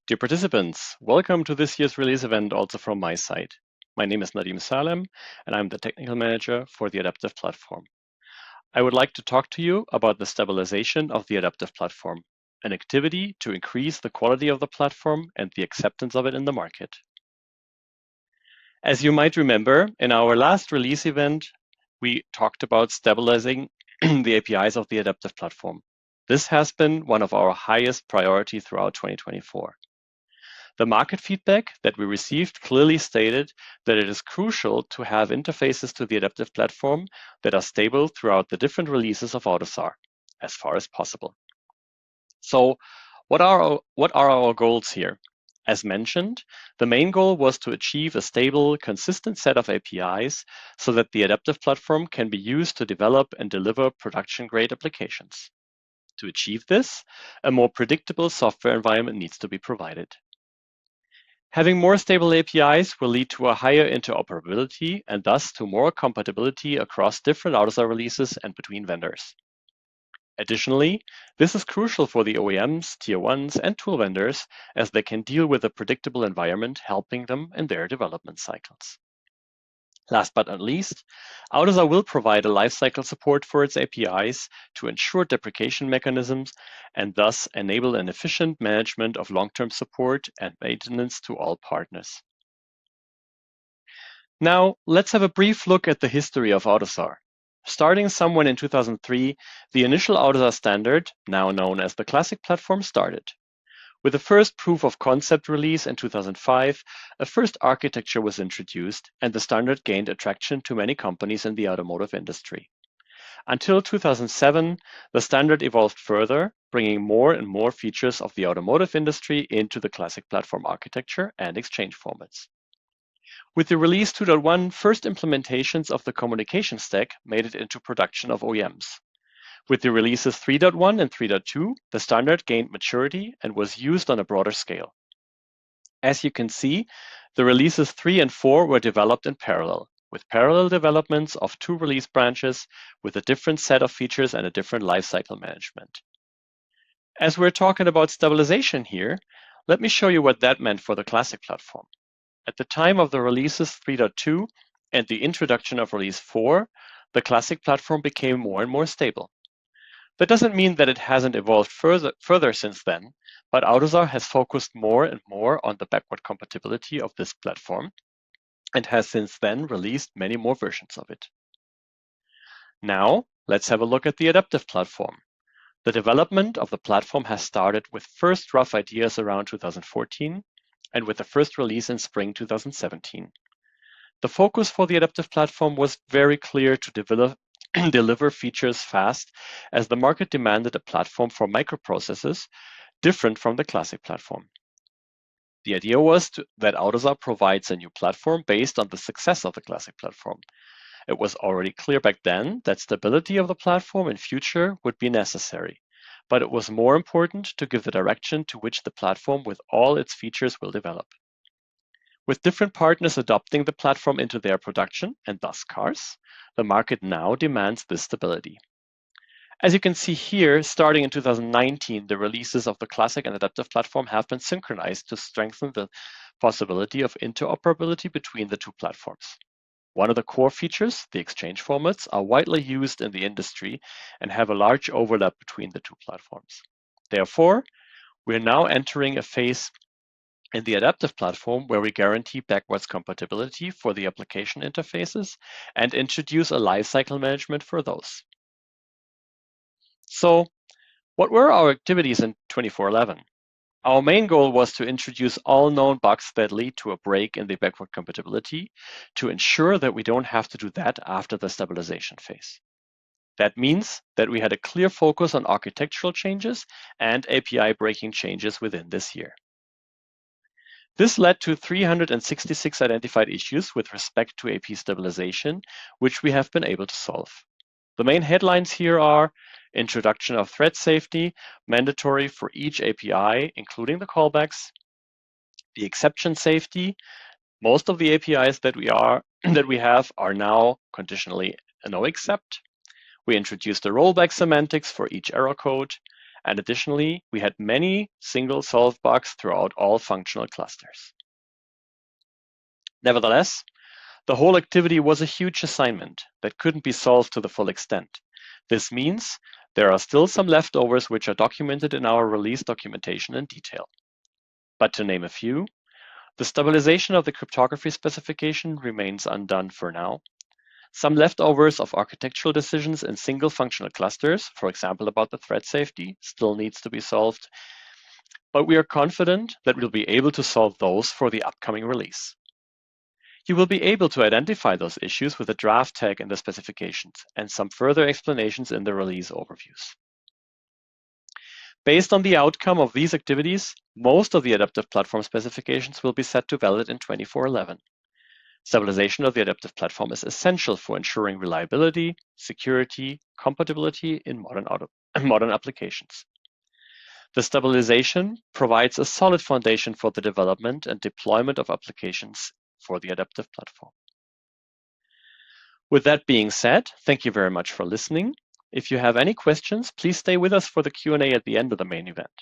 Dear participants, welcome to this year's release event also from my side. My name is Nadim Salem, and I'm the Technical Manager for the Adaptive Platform. I would like to talk to you about the stabilization of the Adaptive Platform, an activity to increase the quality of the platform and the acceptance of it in the market. As you might remember, in our last release event, we talked about stabilizing the APIs of the Adaptive Platform. This has been one of our highest priority throughout 2024. The market feedback that we received clearly stated that it is crucial to have interfaces to the Adaptive Platform that are stable throughout the different releases of AUTOSAR, as far as possible. So, what are our goals here? As mentioned, the main goal was to achieve a stable, consistent set of APIs so that the Adaptive Platform can be used to develop and deliver production-grade applications. To achieve this, a more predictable software environment needs to be provided. Having more stable APIs will lead to a higher interoperability and thus to more compatibility across different AUTOSAR releases and between vendors. Additionally, this is crucial for the OEMs, Tier 1s, and tool vendors as they can deal with a predictable environment, helping them in their development cycles. Last but not least, AUTOSAR will provide a lifecycle support for its APIs to ensure deprecation mechanisms and thus enable an efficient management of long-term support and maintenance to all partners. Now, let's have a brief look at the history of AUTOSAR. Starting somewhere in 2003, the initial AUTOSAR standard, now known as the Classic Platform, started. With the first proof of concept release in 2005, a first architecture was introduced, and the standard gained attraction to many companies in the automotive industry. Until 2007, the standard evolved further, bringing more and more features of the automotive industry into the Classic Platform architecture and exchange formats. With the release 2.1, first implementations of the communication stack made it into production of OEMs. With the releases 3.1 and 3.2, the standard gained maturity and was used on a broader scale. As you can see, the releases 3 and 4 were developed in parallel, with parallel developments of two release branches with a different set of features and a different lifecycle management. As we're talking about stabilization here, let me show you what that meant for the Classic Platform. At the time of the releases 3.2 and the introduction of release 4, the Classic Platform became more and more stable. That doesn't mean that it hasn't evolved further since then, but AUTOSAR has focused more and more on the backward compatibility of this platform and has since then released many more versions of it. Now, let's have a look at the Adaptive Platform. The development of the platform has started with first rough ideas around 2014 and with the first release in spring 2017. The focus for the Adaptive Platform was very clear to deliver features fast, as the market demanded a platform for microprocessors different from the Classic Platform. The idea was that AUTOSAR provides a new platform based on the success of the Classic Platform. It was already clear back then that stability of the platform in future would be necessary, but it was more important to give the direction to which the platform with all its features will develop. With different partners adopting the platform into their production, and thus cars, the market now demands this stability. As you can see here, starting in 2019, the releases of the Classic and Adaptive Platform have been synchronized to strengthen the possibility of interoperability between the two platforms. One of the core features, the exchange formats, are widely used in the industry and have a large overlap between the two platforms. Therefore, we are now entering a phase in the Adaptive Platform where we guarantee backwards compatibility for the application interfaces and introduce a lifecycle management for those. So, what were our activities in 24-11? Our main goal was to introduce all known bugs that lead to a break in the backward compatibility to ensure that we don't have to do that after the stabilization phase. That means that we had a clear focus on architectural changes and API breaking changes within this year. This led to 366 identified issues with respect to AP stabilization, which we have been able to solve. The main headlines here are introduction of thread safety, mandatory for each API, including the callbacks, the exception safety. Most of the APIs that we have are now conditionally no except. We introduced the rollback semantics for each error code, And additionally, we had many single solved bugs throughout all functional clusters. Nevertheless, the whole activity was a huge assignment that couldn't be solved to the full extent. This means there are still some leftovers which are documented in our release documentation in detail. But to name a few, the stabilization of the cryptography specification remains undone for now. Some leftovers of architectural decisions in single functional clusters, for example about the thread safety, still needs to be solved. But we are confident that we'll be able to solve those for the upcoming release. You will be able to identify those issues with a draft tag in the specifications and some further explanations in the release overviews. Based on the outcome of these activities, most of the adaptive platform specifications will be set to valid in 24-11. Stabilization of the adaptive platform is essential for ensuring reliability, security, compatibility in modern applications. The stabilization provides a solid foundation for the development and deployment of applications for the adaptive platform. With that being said, thank you very much for listening. If you have any questions, please stay with us for the Q&A at the end of the main event.